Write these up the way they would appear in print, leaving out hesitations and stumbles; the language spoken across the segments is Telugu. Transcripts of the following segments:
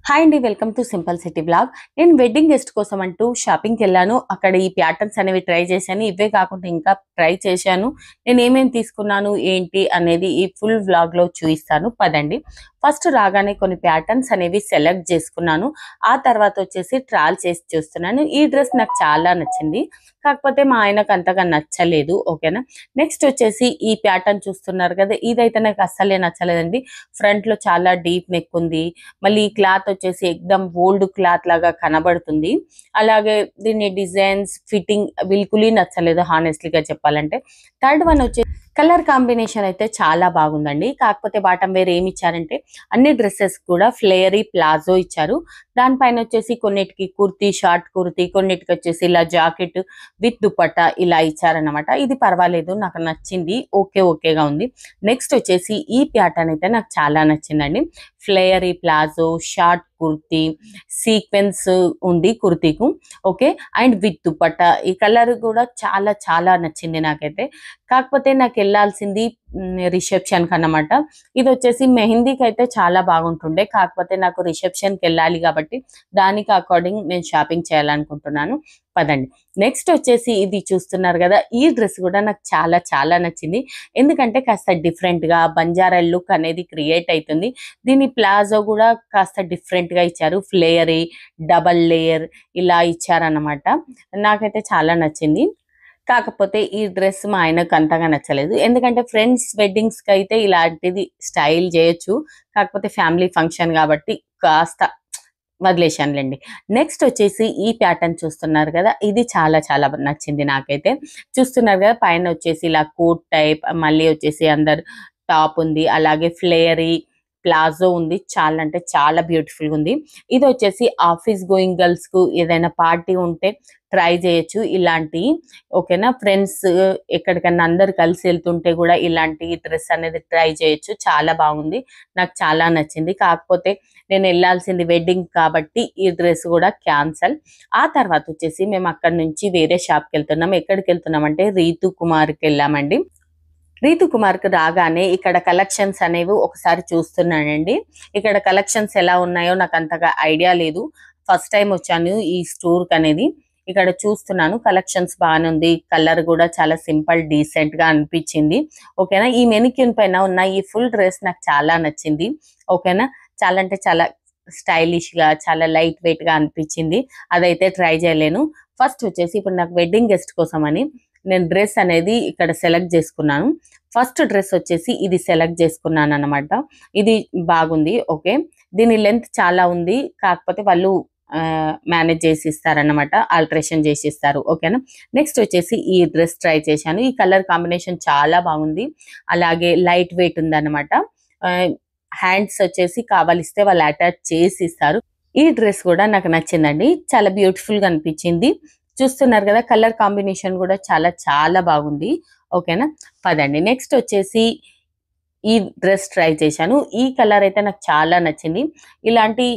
హాయ్ అండి, welcome to simple city blog. నేను వెడ్డింగ్ గెస్ట్ కోసం అంటూ షాపింగ్కి వెళ్ళాను. అక్కడ ఈ ప్యాటర్న్స్ అనేవి ట్రై చేశాను. ఇవే కాకుండా ఇంకా ట్రై చేశాను. నేను ఏమేమి తీసుకున్నాను ఏంటి అనేది ఈ ఫుల్ వ్లాగ్ లో చూపిస్తాను. పదండి. ఫస్ట్ రాగానే కొన్ని ప్యాటర్న్స్ అనేవి సెలెక్ట్ చేసుకున్నాను. ఆ తర్వాత వచ్చేసి ట్రయల్ చేసి చూస్తున్నాను. ఈ డ్రెస్ నాకు చాలా నచ్చింది, కాకపోతే మా ఆయనకు అంతగా నచ్చలేదు. ఓకేనా. నెక్స్ట్ వచ్చేసి ఈ ప్యాటర్న్ చూస్తున్నారు కదా, ఇదైతే నాకు అస్సలే నచ్చలేదండి. ఫ్రంట్ లో చాలా డీప్ నెక్ ఉంది. మళ్ళీ ఈ క్లాత్ వచ్చేసి ఎక్దమ్ ఓల్డ్ క్లాత్ లాగా కనబడుతుంది. అలాగే దీని డిజైన్స్ ఫిట్టింగ్ బిల్కుల్ నచ్చలేదు హానెస్ట్లీగా చెప్పాలంటే. థర్డ్ వన్ వచ్చేసి కలర్ కాంబినేషన్ అయితే చాలా బాగుందండి. కాకపోతే బాటమ్ వేర్ ఏమి ఇచ్చారంటే అన్ని డ్రెస్సెస్ కూడా ఫ్లేయరీ ప్లాజో ఇచ్చారు. దానిపైన వచ్చేసి కొన్నిటికి కుర్తీ, షార్ట్ కుర్తీ, కొన్నిటికి వచ్చేసి ఇలా జాకెట్ విత్ దుపట్టా ఇలా ఇచ్చారనమాట. ఇది పర్వాలేదు, నాకు నచ్చింది. ఓకేగా ఉంది. నెక్స్ట్ వచ్చేసి ఈ ప్యాటర్న్ అయితే నాకు చాలా నచ్చిందండి. ఫ్లేయరీ ప్లాజో, షార్ట్ కుర్తీ, సీక్వెన్స్ ఉంది కుర్తీకు. ఓకే. And with dupatta. ఈ కలర్ కూడా చాలా నచ్చింది నాకైతే. కాకపోతే నాకు వెళ్ళాల్సింది రిసెప్షన్ కి అన్నమాట. ఇది వచ్చేసి మెహందీకి అయితే చాలా బాగుంటుండే, కాకపోతే నాకు రిసెప్షన్ కి వెళ్ళాలి కాబట్టి దానికి అకార్డింగ్ నేను షాపింగ్ చేయాలనుకుంటున్నాను. పదండి. నెక్స్ట్ వచ్చేసి ఇది చూస్తున్నారు కదా, ఈ డ్రెస్ కూడా నాకు చాలా నచ్చింది. ఎందుకంటే కాస్త డిఫరెంట్ గా బంజారా లుక్ అనేది క్రియేట్ అవుతుంది. దీని ప్లాజో కూడా కాస్త డిఫరెంట్ గా ఇచ్చారు. ఫ్లేయరీ, డబల్ లేయర్ ఇలా ఇచ్చారన్నమాట. నాకైతే చాలా నచ్చింది. కాకపోతే ఈ డ్రెస్ మా ఆయనకు అంతగా నచ్చలేదు. ఎందుకంటే ఫ్రెండ్స్ వెడ్డింగ్స్ కి అయితే ఇలాంటిది స్టైల్ చేయొచ్చు, కాకపోతే ఫ్యామిలీ ఫంక్షన్ కాబట్టి కాస్త వదిలేశానులేండి. నెక్స్ట్ వచ్చేసి ఈ ప్యాటర్న్ చూస్తున్నారు కదా, ఇది చాలా నచ్చింది నాకైతే. చూస్తున్నారు కదా, పైన వచ్చేసి ఇలా కోట్ టైప్, మళ్ళీ వచ్చేసి అందరు టాప్ ఉంది, అలాగే ఫ్లేయరీ ప్లాజో ఉంది. చాలా అంటే చాలా బ్యూటిఫుల్ గా ఉంది. ఇది వచ్చేసి ఆఫీస్ గోయింగ్ గర్ల్స్ కు ఏదైనా పార్టీ ఉంటే ట్రై చేయొచ్చు ఇలాంటి. ఓకేనా. ఫ్రెండ్స్ ఎక్కడికన్నా అందరు కలిసి వెళ్తుంటే కూడా ఇలాంటి డ్రెస్ అనేది ట్రై చేయొచ్చు. చాలా బాగుంది, నాకు చాలా నచ్చింది. కాకపోతే నేను వెళ్ళాల్సింది వెడ్డింగ్ కాబట్టి ఈ డ్రెస్ కూడా క్యాన్సల్. ఆ తర్వాత వచ్చేసి మేము అక్కడ నుంచి వేరే షాప్కి వెళ్తున్నాం. ఎక్కడికి వెళ్తున్నాం అంటే రీతు కుమార్కి వెళ్ళామండి. రీతు కుమార్కి రాగానే ఇక్కడ కలెక్షన్స్ అనేవి ఒకసారి చూస్తున్నానండి. ఇక్కడ కలెక్షన్స్ ఎలా ఉన్నాయో నాకు అంతగా ఐడియా లేదు. ఫస్ట్ టైం వచ్చాను ఈ స్టోర్కి అనేది. ఇక్కడ చూస్తున్నాను, కలెక్షన్స్ బాగానే ఉంది. కలర్ కూడా చాలా సింపుల్ డీసెంట్ గా అనిపించింది. ఓకేనా. ఈ మెనిక్యూన్ పైన ఉన్న ఈ ఫుల్ డ్రెస్ నాకు చాలా నచ్చింది. ఓకేనా. చాలా అంటే చాలా స్టైలిష్ గా, చాలా లైట్ వెయిట్ గా అనిపించింది. అదైతే ట్రై చేయలేను. ఫస్ట్ వచ్చేసి ఇప్పుడు నాకు వెడ్డింగ్ గెస్ట్ కోసం అని నేను డ్రెస్ అనేది ఇక్కడ సెలెక్ట్ చేసుకున్నాను. ఫస్ట్ డ్రెస్ వచ్చేసి ఇది సెలెక్ట్ చేసుకున్నాను అనమాట. ఇది బాగుంది. ఓకే. దీని లెంత్ చాలా ఉంది, కాకపోతే వాళ్ళు మేనేజ్ చేసి ఇస్తారన్నమాట, ఆల్టరేషన్ చేసి ఇస్తారు. ఓకేనా. నెక్స్ట్ వచ్చేసి ఈ డ్రెస్ ట్రై చేశాను. ఈ కలర్ కాంబినేషన్ చాలా బాగుంది, అలాగే లైట్ వెయిట్ ఉంది అనమాట. హ్యాండ్స్ వచ్చేసి కావాలిస్తే వాళ్ళు అటాచ్ చేసి ఇస్తారు. ఈ డ్రెస్ కూడా నాకు నచ్చిందండి, చాలా బ్యూటిఫుల్ గా అనిపించింది. చూస్తున్నారు కదా, కలర్ కాంబినేషన్ కూడా చాలా బాగుంది. ఓకేనా. పదండి. నెక్స్ట్ వచ్చేసి ఈ డ్రెస్ ట్రై చేశాను. ఈ కలర్ అయితే నాకు చాలా నచ్చింది. ఇలాంటి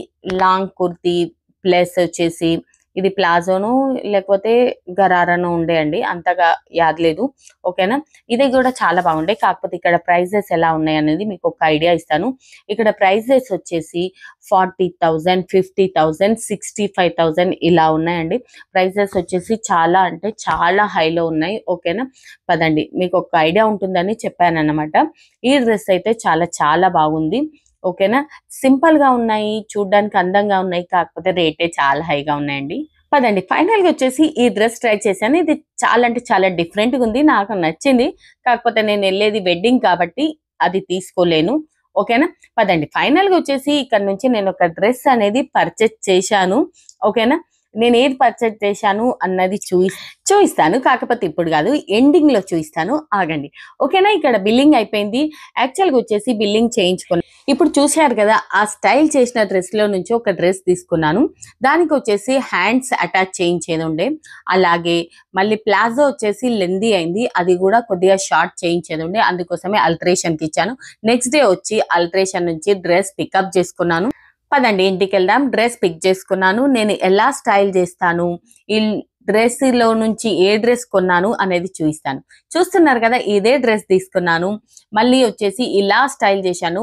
లాంగ్ కుర్తీ ప్లస్ వచ్చేసి ఇది ప్లాజోను లేకపోతే గరారాను ఉండే అండి, అంతగా యాదలేదు. ఓకేనా. ఇది కూడా చాలా బాగుండే. కాకపోతే ఇక్కడ ప్రైజెస్ ఎలా ఉన్నాయి అనేది మీకు ఒక ఐడియా ఇస్తాను. ఇక్కడ ప్రైజెస్ వచ్చేసి 40,000, 50,000, 65,000 ఇలా ఉన్నాయండి. ప్రైజెస్ వచ్చేసి చాలా అంటే చాలా హైలో ఉన్నాయి. ఓకేనా. పదండి, మీకు ఒక ఐడియా ఉంటుందని చెప్పాను అన్నమాట. ఈ డ్రెస్ అయితే చాలా బాగుంది. ఓకేనా. సింపుల్ గా ఉన్నాయి, చూడ్డానికి అందంగా ఉన్నాయి, కాకపోతే రేటే చాలా హైగా ఉన్నాయండి. పదండి. ఫైనల్ గా వచ్చేసి ఈ డ్రెస్ ట్రై చేశాను. ఇది చాలా అంటే చాలా డిఫరెంట్ గా ఉంది, నాకు నచ్చింది. కాకపోతే నేను వెళ్ళేది వెడ్డింగ్ కాబట్టి అది తీసుకోలేను. ఓకేనా. పదండి. ఫైనల్ గా వచ్చేసి ఇక్కడ నుంచి నేను ఒక డ్రెస్ అనేది పర్చేస్ చేశాను. ఓకేనా. నేను ఏది పర్చేస్ చేశాను అన్నది చూపిస్తాను, కాకపోతే ఇప్పుడు కాదు, ఎండింగ్ లో చూపిస్తాను. ఆగండి. ఓకేనా. ఇక్కడ బిల్లింగ్ అయిపోయింది. యాక్చువల్గా వచ్చేసి బిల్లింగ్ చేయించుకున్నాను. ఇప్పుడు చూశారు కదా, ఆ స్టైల్ చేసిన డ్రెస్ లో నుంచి ఒక డ్రెస్ తీసుకున్నాను. దానికి వచ్చేసి హ్యాండ్స్ అటాచ్ చేయించేది ఉండే, అలాగే మళ్ళీ ప్లాజో వచ్చేసి లెందీ అయింది, అది కూడా కొద్దిగా షార్ట్ చేయించేది ఉండే, అందుకోసమే అల్టరేషన్ కి ఇచ్చాను. నెక్స్ట్ డే వచ్చి అల్టరేషన్ నుంచి డ్రెస్ పికప్ చేసుకున్నాను. పదండి, ఇంటికి వెళ్దాం. డ్రెస్ పిక్ చేసుకున్నాను. నేను ఎలా స్టైల్ చేస్తాను, ఈ డ్రెస్ లో నుంచి ఏ డ్రెస్ కొన్నాను అనేది చూపిస్తాను. చూస్తున్నారు కదా, ఇదే డ్రెస్ తీసుకున్నాను. మళ్ళీ వచ్చేసి ఇలా స్టైల్ చేశాను.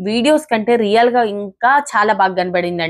వీడియోస్ కంటే రియల్ గా ఇంకా చాలా బాగా కనబడిందండి.